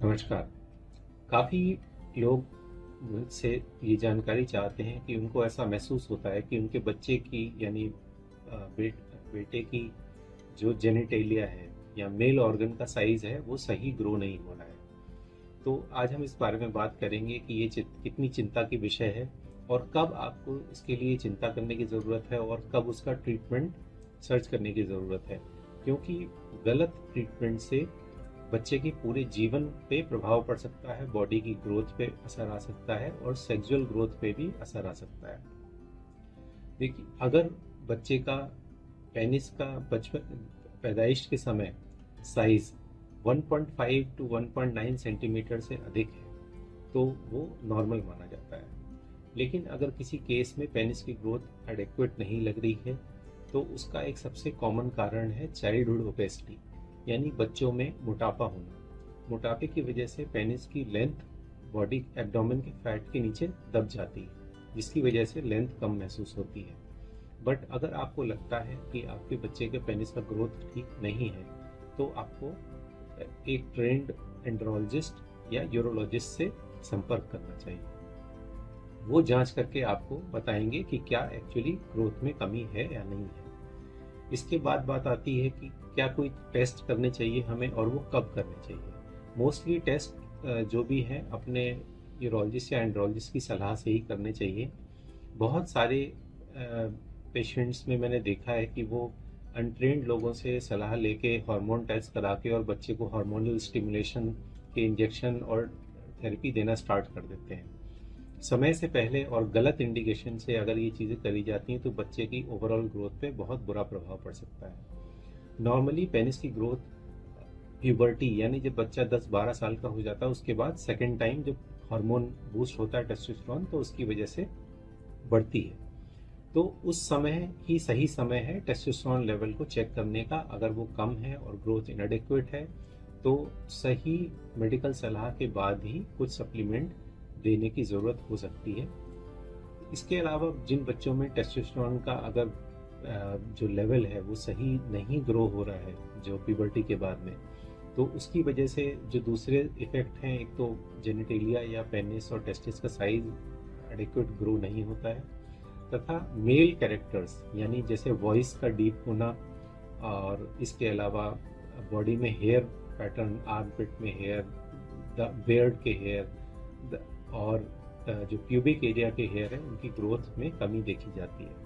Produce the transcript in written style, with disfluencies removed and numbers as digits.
नमस्कार। काफ़ी लोग मुझसे ये जानकारी चाहते हैं कि उनको ऐसा महसूस होता है कि उनके बच्चे की यानी बेटे की जो जेनिटेलिया है या मेल ऑर्गन का साइज़ है वो सही ग्रो नहीं हो रहा है। तो आज हम इस बारे में बात करेंगे कि ये कितनी चिंता की विषय है और कब आपको इसके लिए चिंता करने की ज़रूरत है और कब उसका ट्रीटमेंट सर्च करने की ज़रूरत है, क्योंकि गलत ट्रीटमेंट से बच्चे की पूरे जीवन पे प्रभाव पड़ सकता है, बॉडी की ग्रोथ पे असर आ सकता है और सेक्सुअल ग्रोथ पे भी असर आ सकता है। देखिए, अगर बच्चे का पेनिस का बचपन पैदाइश के समय साइज 1.5 टू 1.9 सेंटीमीटर से अधिक है तो वो नॉर्मल माना जाता है। लेकिन अगर किसी केस में पेनिस की ग्रोथ एडेक्वेट नहीं लग रही है तो उसका एक सबसे कॉमन कारण है चाइल्डहुड ओबेसिटी, यानी बच्चों में मोटापा होना। मोटापे की वजह से पेनिस की लेंथ बॉडी एब्डोमेन के फैट के नीचे दब जाती है, जिसकी वजह से लेंथ कम महसूस होती है। बट अगर आपको लगता है कि आपके बच्चे के पेनिस का ग्रोथ ठीक नहीं है तो आपको एक ट्रेंड एंड्रोलॉजिस्ट या यूरोलॉजिस्ट से संपर्क करना चाहिए। वो जांच करके आपको बताएंगे कि क्या एक्चुअली ग्रोथ में कमी है या नहीं है। इसके बाद बात आती है कि क्या कोई टेस्ट करने चाहिए हमें और वो कब करने चाहिए। मोस्टली टेस्ट जो भी हैं अपने यूरोलॉजिस्ट या एंड्रोलॉजिस्ट की सलाह से ही करने चाहिए। बहुत सारे पेशेंट्स में मैंने देखा है कि वो अनट्रेंड लोगों से सलाह लेके हार्मोन टेस्ट करा के और बच्चे को हार्मोनल स्टिमुलेशन के इंजेक्शन और थेरेपी देना स्टार्ट कर देते हैं। समय से पहले और गलत इंडिकेशन से अगर ये चीज़ें करी जाती हैं तो बच्चे की ओवरऑल ग्रोथ पे बहुत बुरा प्रभाव पड़ सकता है। नॉर्मली पेनिस की ग्रोथ प्यूबर्टी यानी जब बच्चा 10-12 साल का हो जाता है उसके बाद सेकेंड टाइम जब हार्मोन बूस्ट होता है टेस्टोस्टेरोन तो उसकी वजह से बढ़ती है। तो उस समय ही सही समय है टेस्टोस्टेरोन लेवल को चेक करने का। अगर वो कम है और ग्रोथ इनएडिक्वेट है तो सही मेडिकल सलाह के बाद ही कुछ सप्लीमेंट देने की ज़रूरत हो सकती है। इसके अलावा जिन बच्चों में टेस्टोस्टेरोन का अगर जो लेवल है वो सही नहीं ग्रो हो रहा है जो प्यूबर्टी के बाद में, तो उसकी वजह से जो दूसरे इफेक्ट हैं, एक तो जेनिटेलिया या पेनिस और टेस्टिस का साइज एडिक्वेट ग्रो नहीं होता है, तथा मेल कैरेक्टर्स यानी जैसे वॉइस का डीप होना और इसके अलावा बॉडी में हेयर पैटर्न, आर्मपिट में हेयर, बियर्ड के हेयर और जो प्यूबिक एरिया के हेयर है उनकी ग्रोथ में कमी देखी जाती है।